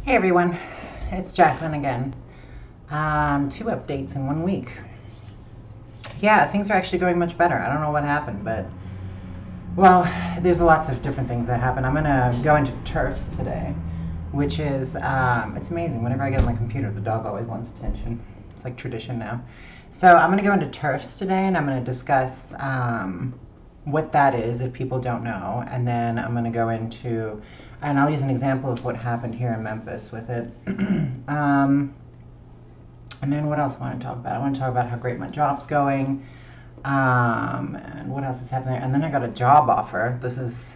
Hey everyone, it's Jacqueline again. Two updates in 1 week. Yeah, things are actually going much better. I don't know what happened, but well, there's lots of different things that happen. I'm gonna go into Terfs today, which is it's amazing. Whenever I get on my computer, the dog always wants attention. It's like tradition now. So I'm gonna go into Terfs today, and I'm gonna discuss what that is if people don't know, and then I'm gonna go into and I'll use an example of what happened here in Memphis with it. And then what else I want to talk about? I want to talk about how great my job's going, and what else is happening. And then I got a job offer. This is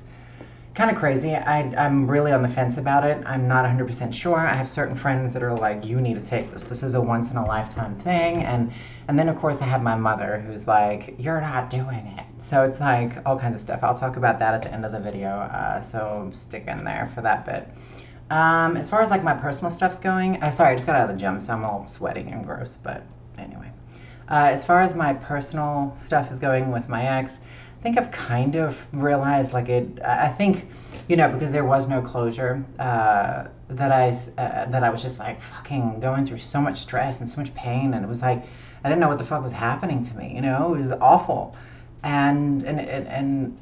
kind of crazy. I'm really on the fence about it. I'm not 100% sure. I have certain friends that are like, you need to take this. This is a once in a lifetime thing. And then of course I have my mother who's like, you're not doing it. So it's like all kinds of stuff. I'll talk about that at the end of the video. So stick in there for that bit. As far as like my personal stuff's going, sorry, I just got out of the gym, so I'm all sweaty and gross, but anyway. As far as my personal stuff is going with my ex, I think I've kind of realized like I think, because there was no closure, that I was just like fucking going through so much stress and so much pain, and it was like, I didn't know what the fuck was happening to me, it was awful. And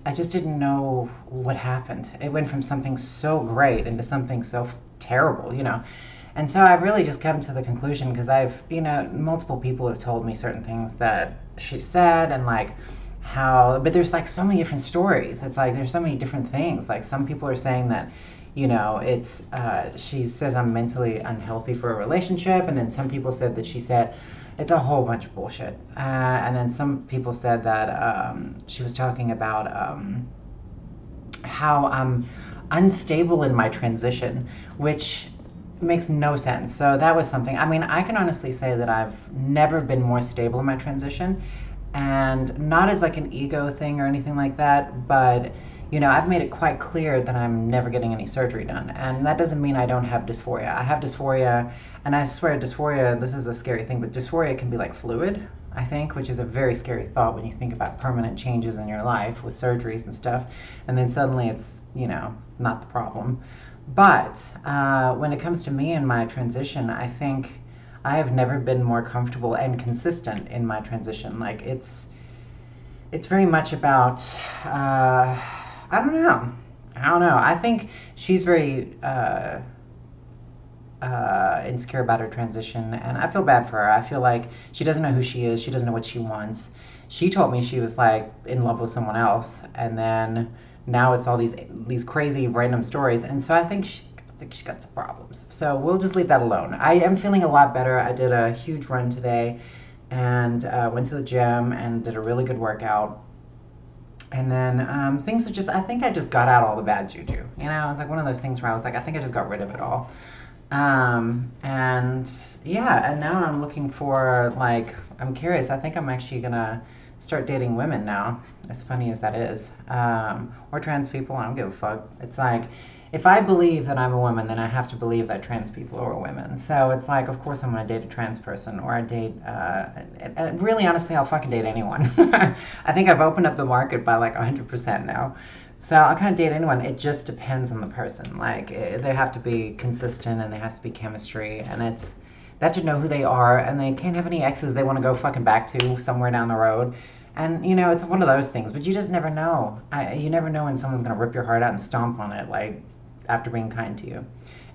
I just didn't know what happened. It went from something so great into something so terrible, And so I've really just come to the conclusion, because multiple people have told me certain things that she said, and like but there's like so many different stories. It's like there's so many different things. Like some people are saying that, it's she says I'm mentally unhealthy for a relationship, and then some people said that she said it's a whole bunch of bullshit. And then some people said that she was talking about how I'm unstable in my transition, which makes no sense. So that was something. I mean, I can honestly say that I've never been more stable in my transition, and not as like an ego thing or anything like that, but I've made it quite clear that I'm never getting any surgery done. And that doesn't mean I don't have dysphoria. I have dysphoria, and I swear dysphoria, this is a scary thing, but dysphoria can be like fluid, I think, which is a very scary thought when you think about permanent changes in your life with surgeries and stuff, and then suddenly it's, not the problem. But when it comes to me and my transition, I think I have never been more comfortable and consistent in my transition. Like it's very much about, I don't know. I think she's very insecure about her transition, and I feel bad for her. I feel like she doesn't know who she is. She doesn't know what she wants. She told me she was like in love with someone else, and then now it's all these crazy random stories. And so I think she's got some problems. So we'll just leave that alone. I am feeling a lot better. I did a huge run today, and went to the gym and did a really good workout. And then things are just, I think I just got out all the bad juju. It was like one of those things where I was like, I think I just got rid of it all. And yeah, and now I'm looking for, like, I'm curious. I think I'm actually gonna start dating women now, as funny as that is. Or trans people, I don't give a fuck. It's like, if I believe that I'm a woman, then I have to believe that trans people are women. So it's like, of course I'm gonna date a trans person, or I date, really honestly, I'll fucking date anyone. I think I've opened up the market by like 100% now. So I'll kind of date anyone. It just depends on the person. Like, they have to be consistent, and there has to be chemistry, and they have to know who they are, and they can't have any exes they want to go fucking back to somewhere down the road. And, it's one of those things, but you just never know. You never know when someone's going to rip your heart out and stomp on it, like, after being kind to you.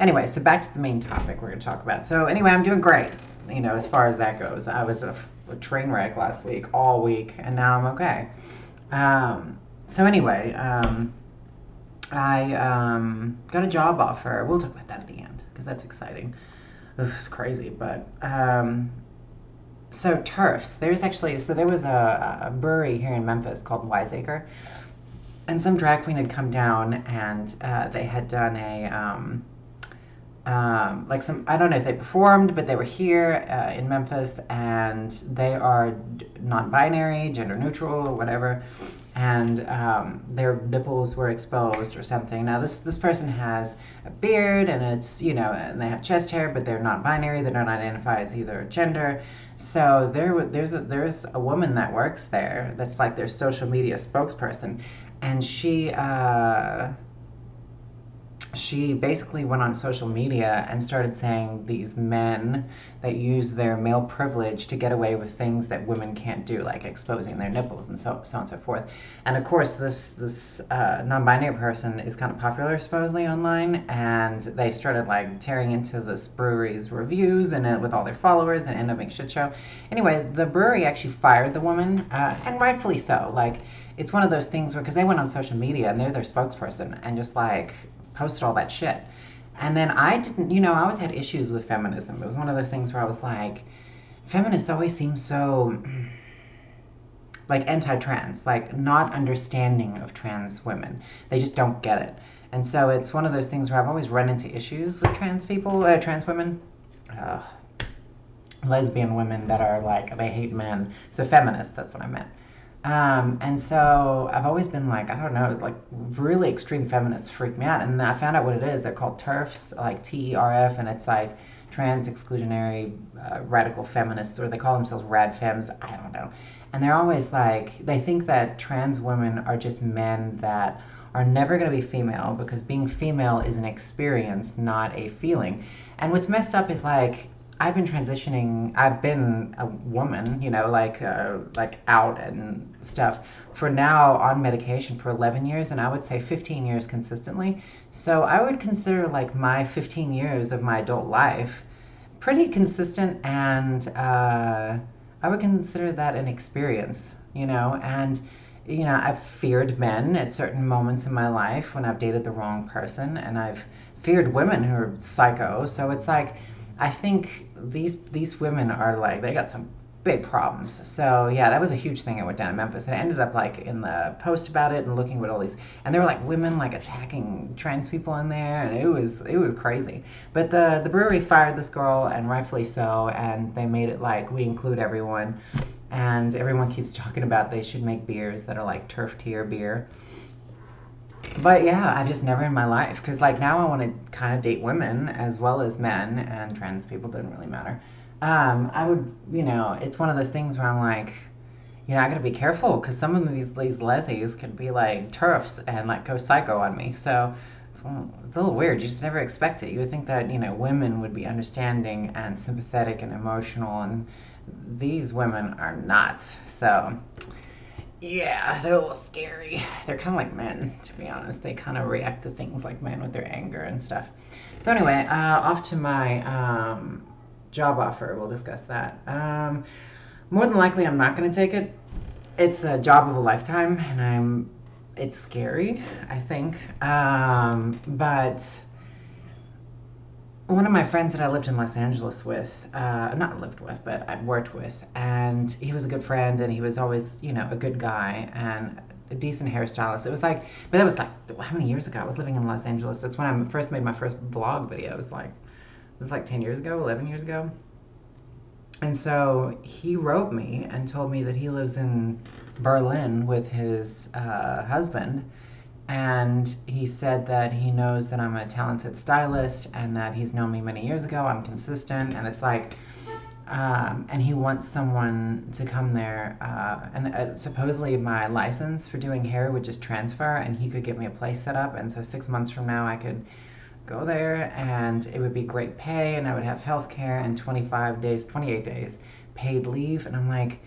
Anyway, so back to the main topic we're going to talk about. So anyway, I'm doing great, as far as that goes. I was a train wreck last week, all week, and now I'm okay. So anyway, I got a job offer. We'll talk about that at the end, because that's exciting. Ugh, it's crazy, but so Terfs, there was a brewery here in Memphis called Wiseacre, and some drag queen had come down, and they had done I don't know if they performed, but they were here in Memphis, and they are non-binary, gender neutral, or whatever, and their nipples were exposed or something. Now this person has a beard, and it's, and they have chest hair, but they're not binary. They don't identify as either gender. So there's a woman that works there that's like their social media spokesperson, and she she basically went on social media and started saying these men that use their male privilege to get away with things that women can't do, like exposing their nipples and so on and so forth. And of course, this non-binary person is kind of popular supposedly online, and they started like tearing into this brewery's reviews and with all their followers, and ended up making a shit show. Anyway, the brewery actually fired the woman, and rightfully so. Like, it's one of those things where, because they went on social media and they're their spokesperson and just like posted all that shit. And then I didn't, I always had issues with feminism. It was one of those things where I was like, feminists always seem so like anti-trans, like not understanding of trans women. They just don't get it. And so it's one of those things where I've always run into issues with trans people, trans women, lesbian women that are like, they hate men. So feminists, that's what I meant. And so I've always been like, I don't know, it's like really extreme feminists freak me out. And I found out what it is. They're called Terfs, like TERF, and it's like trans exclusionary radical feminists, or they call themselves rad femmes. I don't know. And they're always like, they think that trans women are just men that are never going to be female, because being female is an experience, not a feeling. And what's messed up is like, I've been transitioning. I've been a woman, like out and stuff, for now on medication for 11 years, and I would say 15 years consistently. So I would consider like my 15 years of my adult life pretty consistent, and I would consider that an experience, and I've feared men at certain moments in my life when I've dated the wrong person, and I've feared women who are psycho. So it's like, I think these women are like, they got some big problems. So yeah, that was a huge thing I went down in Memphis, and I ended up like in the post about it and looking at all these, and there were like women like attacking trans people in there, and it was crazy. But the brewery fired this girl, and rightfully so, and they made it like, we include everyone, and everyone keeps talking about they should make beers that are like turf tier beer. But yeah, I've just never in my life, because like now I want to kind of date women as well as men, and trans people doesn't really matter. I would, it's one of those things where I'm like, I gotta be careful, because some of these lesies can be like turfs and like go psycho on me. So it's a little weird. You just never expect it. You would think that, women would be understanding and sympathetic and emotional, and these women are not. So yeah, they're a little scary. They're kind of like men, to be honest. They kind of react to things like men with their anger and stuff. So anyway, off to my job offer. We'll discuss that. More than likely, I'm not going to take it. It's a job of a lifetime, and it's scary, I think. But one of my friends that I lived in Los Angeles with, not lived with, but I'd worked with, and he was a good friend, and he was always, a good guy and a decent hairstylist. It was like, but that was like, how many years ago? I was living in Los Angeles. That's when I first made my first vlog video. It was like 10 years ago, 11 years ago. And so he wrote me and told me that he lives in Berlin with his husband. And he said that he knows that I'm a talented stylist, and that he's known me many years ago. I'm consistent, and it's like, and he wants someone to come there. And supposedly my license for doing hair would just transfer, and he could get me a place set up. And so 6 months from now, I could go there, and it would be great pay, and I would have health care and 28 days paid leave. And I'm like,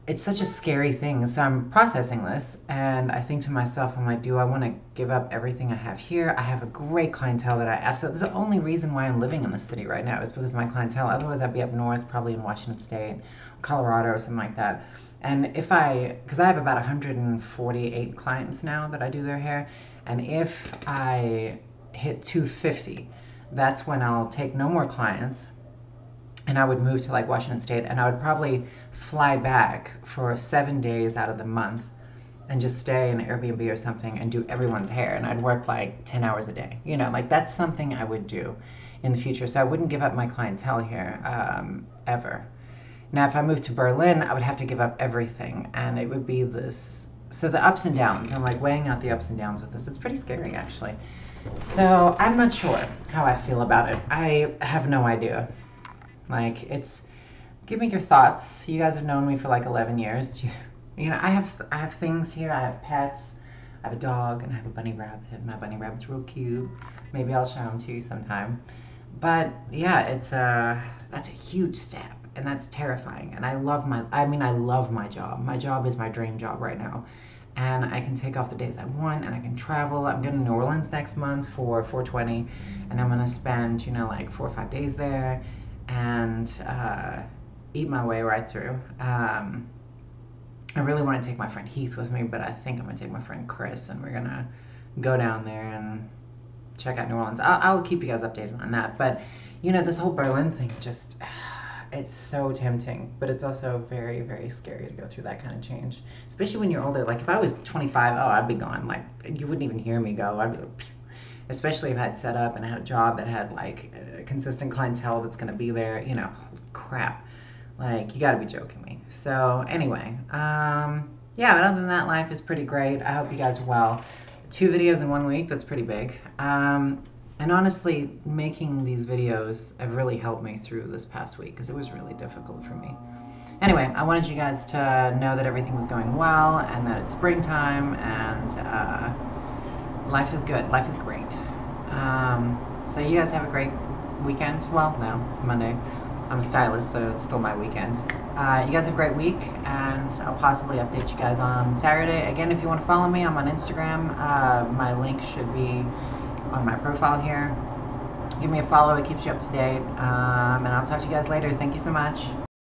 it's such a scary thing. So I'm processing this, and I think to myself, I'm like, do I want to give up everything I have here? I have a great clientele that I absolutely, the only reason why I'm living in the city right now is because of my clientele. Otherwise, I'd be up north, probably in Washington State, Colorado, or something like that. And because I have about 148 clients now that I do their hair, and if I hit 250, that's when I'll take no more clients, and I would move to like Washington State, and I would probably fly back for 7 days out of the month and just stay in an Airbnb or something and do everyone's hair, and I'd work like 10 hours a day. Like that's something I would do in the future. So I wouldn't give up my clientele here ever. Now, if I moved to Berlin, I would have to give up everything, and it would be this. So the ups and downs, I'm like weighing out the ups and downs with this. It's pretty scary, actually. So I'm not sure how I feel about it. I have no idea. Like, give me your thoughts. You guys have known me for like 11 years. I have things here. I have pets. I have a dog and I have a bunny rabbit. My bunny rabbit's real cute. Maybe I'll show him to you sometime. But yeah, that's a huge step, and that's terrifying. And I love my job. My job is my dream job right now. And I can take off the days I want, and I can travel. I'm going to New Orleans next month for 420, and I'm going to spend, like 4 or 5 days there, and eat my way right through. I really want to take my friend Heath with me, but I think I'm going to take my friend Chris, and we're going to go down there and check out New Orleans. I'll keep you guys updated on that. But, this whole Berlin thing just, it's so tempting, but it's also very, very scary to go through that kind of change, especially when you're older. Like, if I was 25, oh, I'd be gone. Like, you wouldn't even hear me go. I'd be like, phew. Especially if I had set up and I had a job that had, like, a consistent clientele that's going to be there, crap. Like, you got to be joking me. So, anyway, yeah, but other than that, life is pretty great. I hope you guys are well. 2 videos in 1 week, that's pretty big. And honestly, making these videos have really helped me through this past week because it was really difficult for me. Anyway, I wanted you guys to know that everything was going well and that it's springtime and life is good. Life is great. So you guys have a great weekend. Well, no, it's Monday. I'm a stylist, so it's still my weekend. You guys have a great week, and I'll possibly update you guys on Saturday. Again, if you want to follow me, I'm on Instagram. My link should be on my profile here. Give me a follow. It keeps you up to date. And I'll talk to you guys later. Thank you so much.